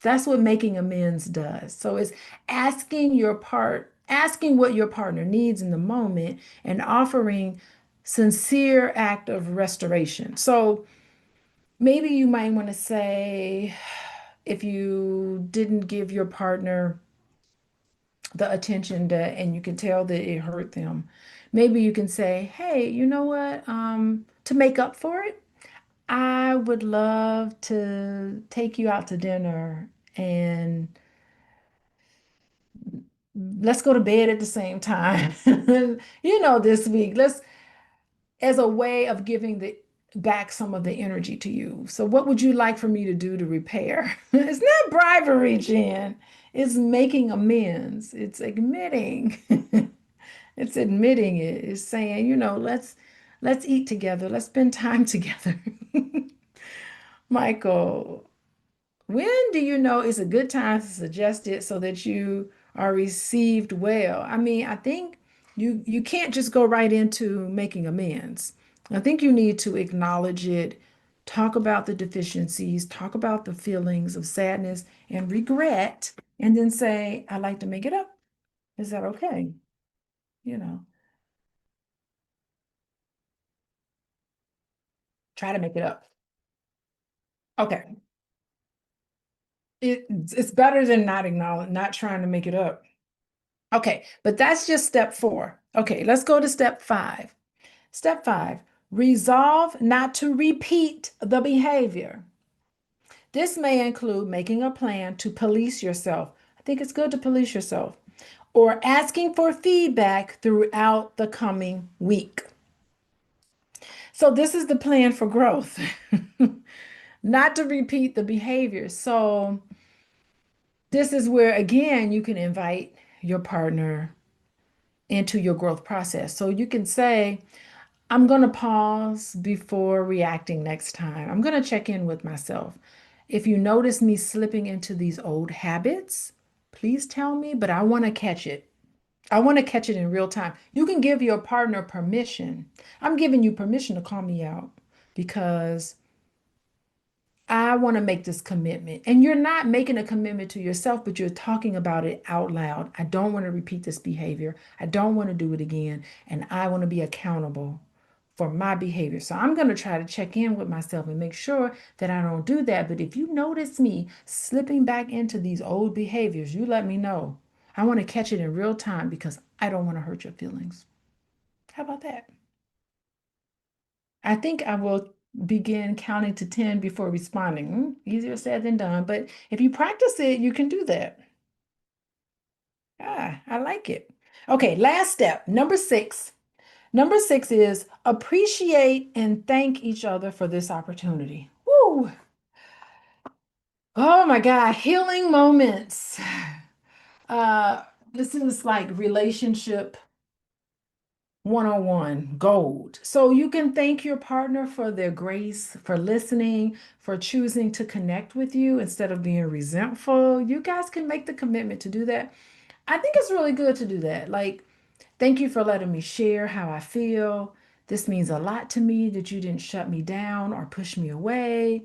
That's what making amends does. So it's asking what your partner needs in the moment and offering sincere act of restoration. So maybe you might want to say, if you didn't give your partner the attention that, and you can tell that it hurt them, maybe you can say, hey, you know what? To make up for it, I would love to take you out to dinner and let's go to bed at the same time. This week, let's, as a way of giving the back some of the energy to you. So what would you like for me to do to repair? It's not bribery, Jen. It's making amends. It's admitting. It's admitting it. It's saying, let's eat together. Let's spend time together. Michael, when do you know it's a good time to suggest it so that you are received well? I mean, I think you can't just go right into making amends. I think you need to acknowledge it, talk about the deficiencies, talk about the feelings of sadness and regret, and then say, I'd like to make it up. Is that okay? You know, try to make it up. Okay. It's better than not acknowledge, not trying to make it up. Okay, but that's just step four. Okay, let's go to step five. Step five, resolve not to repeat the behavior. This may include making a plan to police yourself. I think it's good to police yourself, or asking for feedback throughout the coming week. So, this is the plan for growth, not to repeat the behavior. So, this is where, again, you can invite your partner into your growth process. So, you can say, I'm going to pause before reacting next time. I'm going to check in with myself. If you notice me slipping into these old habits, please tell me, but I want to catch it. I want to catch it in real time. You can give your partner permission. I'm giving you permission to call me out because I want to make this commitment. And you're not making a commitment to yourself, but you're talking about it out loud. I don't want to repeat this behavior. I don't want to do it again. And I want to be accountable for my behavior. So I'm going to try to check in with myself and make sure that I don't do that. But if you notice me slipping back into these old behaviors, you let me know. I want to catch it in real time because I don't want to hurt your feelings. How about that? I think I will begin counting to 10 before responding. Easier said than done. But if you practice it, you can do that. I like it. Okay, last step, number six. Number six is appreciate and thank each other for this opportunity. Woo! Oh my God, healing moments. Uh, this is like relationship 101 gold. So you can thank your partner for their grace, for listening, for choosing to connect with you instead of being resentful. You guys can make the commitment to do that. I think it's really good to do that. Like, thank you for letting me share how I feel. This means a lot to me that you didn't shut me down or push me away.